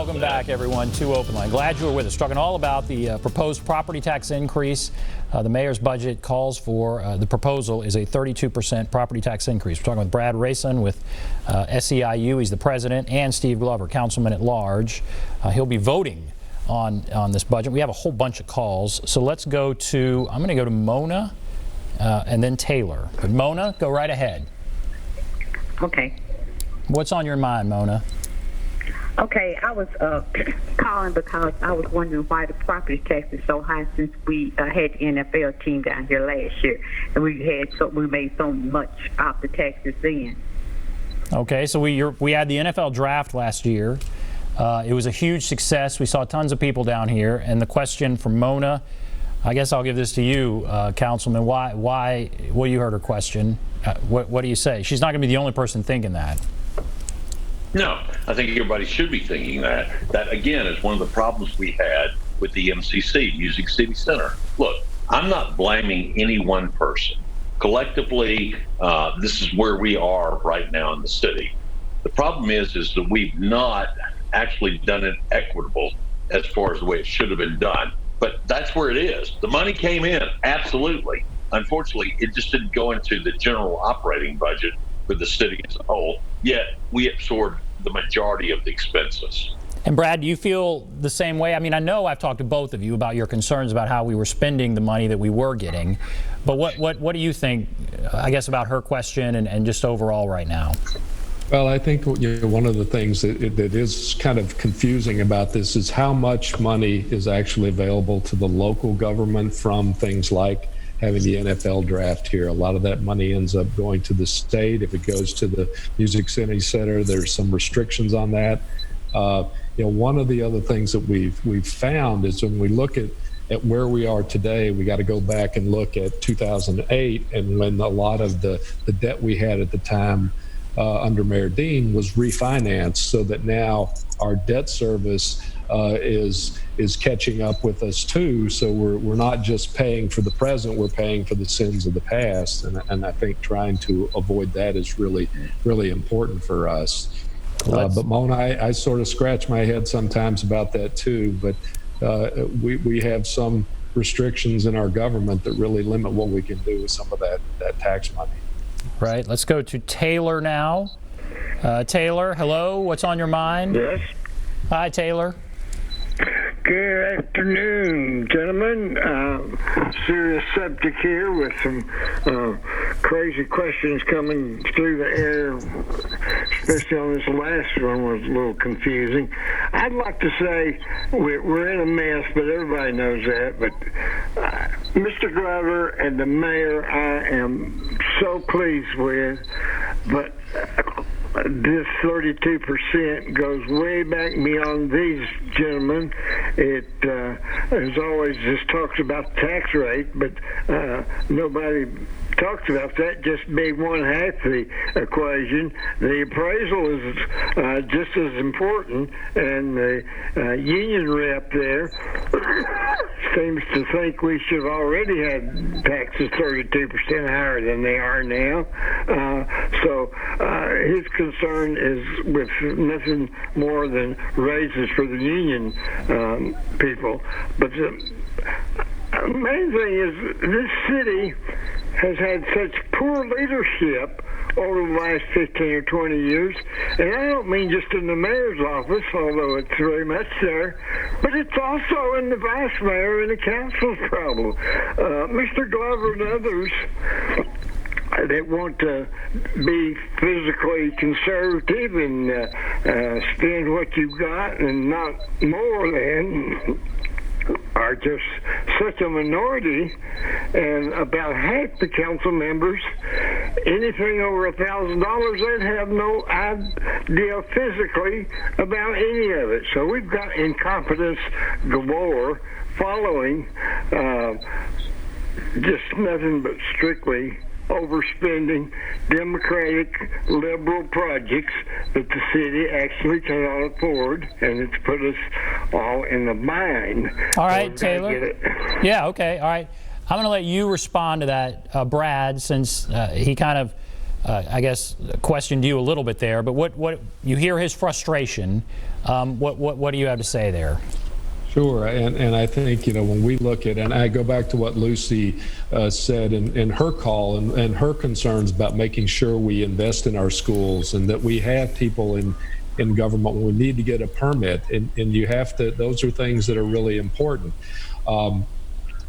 Welcome back, everyone, to Open Line. Glad you were with us. Talking all about the proposed property tax increase. The mayor's budget calls for, the proposal is a 32% property tax increase. We're talking with Brad Rayson with SEIU. He's the president, and Steve Glover, councilman at large. He'll be voting on this budget. We have a whole bunch of calls. So let's go to, I'm going to go to Mona and then Taylor. But Mona, go right ahead. Okay. What's on your mind, Mona? Okay, I was calling because I was wondering why the property tax is so high since we had the NFL team down here last year, and we made so much off the taxes then. Okay, so we had the NFL draft last year. It was a huge success. We saw tons of people down here, and the question from Mona, I guess I'll give this to you, Councilman. Why? Well, you heard her question. What do you say? She's not going to be the only person thinking that. No, I think everybody should be thinking that. That, again, is one of the problems we had with the MCC, Music City Center. Look, I'm not blaming any one person. Collectively, this is where we are right now in the city. The problem is that we've not actually done it equitable as far as the way it should have been done. But that's where it is. The money came in, absolutely. Unfortunately, it just didn't go into the general operating budget for the city as a whole, yet we absorbed the majority of the expenses. And Brad, do you feel the same way? I mean, I know I've talked to both of you about your concerns about how we were spending the money that we were getting, but what do you think, I guess, about her question and just overall right now? Well, I think one of the things that is kind of confusing about this is how much money is actually available to the local government from things like having the NFL draft here. A lot of that money ends up going to the state. If it goes to the Music City Center, there's some restrictions on that. One of the other things that we've found is when we look at where we are today, we got to go back and look at 2008, and when a lot of the debt we had at the time under Mayor Dean was refinanced, so that now our debt service is catching up with us too. So we're not just paying for the present, we're paying for the sins of the past, and I think trying to avoid that is really important for us. But Mona, I sort of scratch my head sometimes about that too, but we have some restrictions in our government that really limit what we can do with some of that tax money. Right. Let's go to Taylor now. Taylor, hello. What's on your mind? Yes. Hi, Taylor. Good afternoon, gentlemen. Serious subject here with some crazy questions coming through the air, especially on this last one was a little confusing. I'd like to say we're in a mess, but everybody knows that. But Mr. Glover and the mayor, I am so pleased with, but this 32% goes way back beyond these gentlemen. It as always just talks about the tax rate, but nobody talks about that just being one half the equation. The appraisal is just as important, and the union rep there seems to think we should have already had taxes 32% higher than they are now. So his concern is with nothing more than raises for the union people. But the main thing is this city has had such poor leadership over the last 15 or 20 years, and I don't mean just in the mayor's office, although it's very much there, but it's also in the vice mayor and the council's problem. Mr. Glover and others that want to be physically conservative and spend what you've got and not more than, are just such a minority, and about half the council members, anything over $1,000, they have no idea physically about any of it. So we've got incompetence galore following just nothing but strictly overspending Democratic liberal projects that the city actually cannot afford, and it's put us all in the bind. All right, Taylor. Yeah, okay, all right. I'm going to let you respond to that, Brad, since he kind of, I guess, questioned you a little bit there. But what you hear his frustration. What do you have to say there? Sure, and I think, when we look at, and I go back to what Lucy said in her call and her concerns about making sure we invest in our schools and that we have people in government when we need to get a permit, and you have to, those are things that are really important.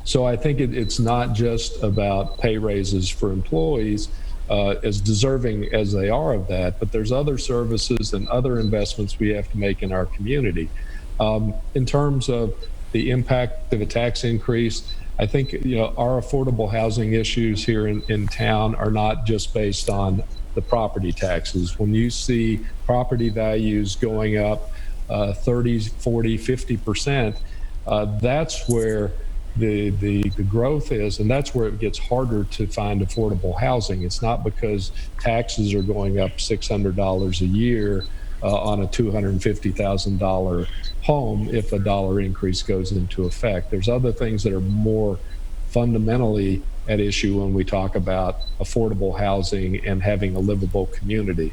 So I think it's not just about pay raises for employees, as deserving as they are of that, but there's other services and other investments we have to make in our community. In terms of the impact of a tax increase, I think our affordable housing issues here in town are not just based on the property taxes. When you see property values going up 30, 40, 50%, that's where the growth is, and that's where it gets harder to find affordable housing. It's not because taxes are going up $600 a year on a $250,000 home if a dollar increase goes into effect. There's other things that are more fundamentally at issue when we talk about affordable housing and having a livable community.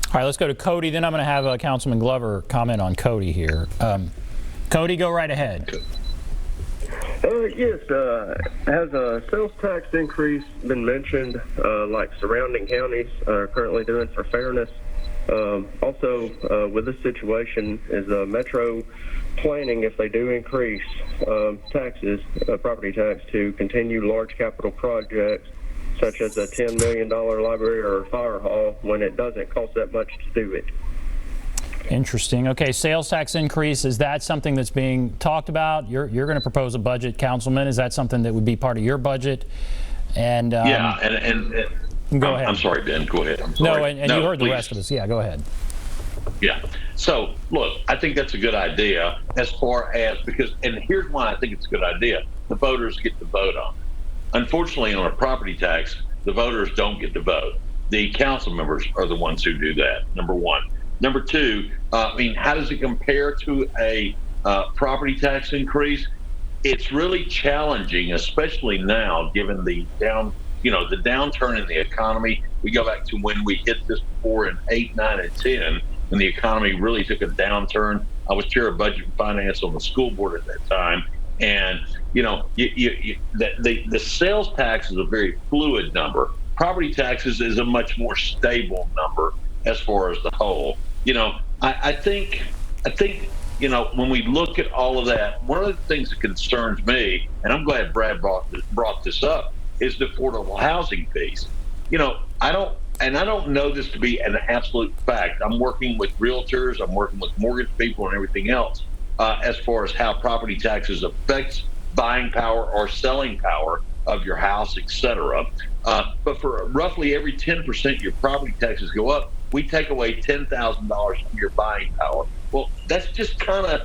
All right, let's go to Cody. Then I'm going to have Councilman Glover comment on Cody here. Cody, go right ahead. Yes, has a sales tax increase been mentioned, like surrounding counties are currently doing for fairness? Also, with this situation, is Metro planning, if they do increase taxes, property tax, to continue large capital projects such as a $10 million library or fire hall when it doesn't cost that much to do it? Interesting. Okay, sales tax increase, is that something that's being talked about? You're going to propose a budget, Councilman. Is that something that would be part of your budget? And yeah, and go ahead. I'm sorry, Ben. Go ahead. I'm sorry. No, and you heard the rest of us. Yeah, go ahead. Yeah. So, look, I think that's a good idea as far as, and here's why I think it's a good idea. The voters get to vote on it. Unfortunately, on a property tax, the voters don't get to vote. The council members are the ones who do that, number one. Number two, how does it compare to a property tax increase? It's really challenging, especially now, given the downturn in the economy. We go back to when we hit this before in 8, 9, and 10, when the economy really took a downturn. I was chair of budget and finance on the school board at that time. And, the sales tax is a very fluid number. Property taxes is a much more stable number as far as the whole. I think, when we look at all of that, one of the things that concerns me, and I'm glad Brad brought this up, is the affordable housing piece. I don't know this to be an absolute fact. I'm working with realtors, I'm working with mortgage people and everything else as far as how property taxes affects buying power or selling power of your house, etc. But for roughly every 10% your property taxes go up, we take away $10,000 from your buying power. Well, that's just kind of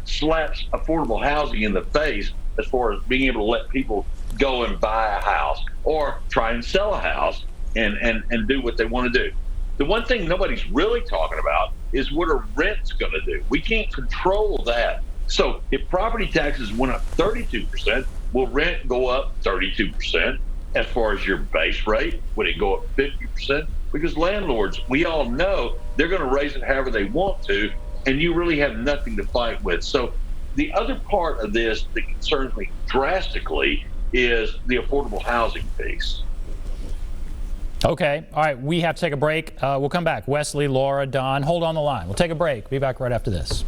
slaps affordable housing in the face as far as being able to let people go and buy a house or try and sell a house and do what they want to do. The one thing nobody's really talking about is what are rents going to do. We can't control that. So if property taxes went up 32%, will rent go up 32%? As far as your base rate, would it go up 50%? Because landlords, we all know they're going to raise it however they want to, and you really have nothing to fight with. So the other part of this that concerns me drastically is the affordable housing piece. Okay. All right. We have to take a break. We'll come back. Wesley, Laura, Don, hold on the line. We'll take a break. Be back right after this.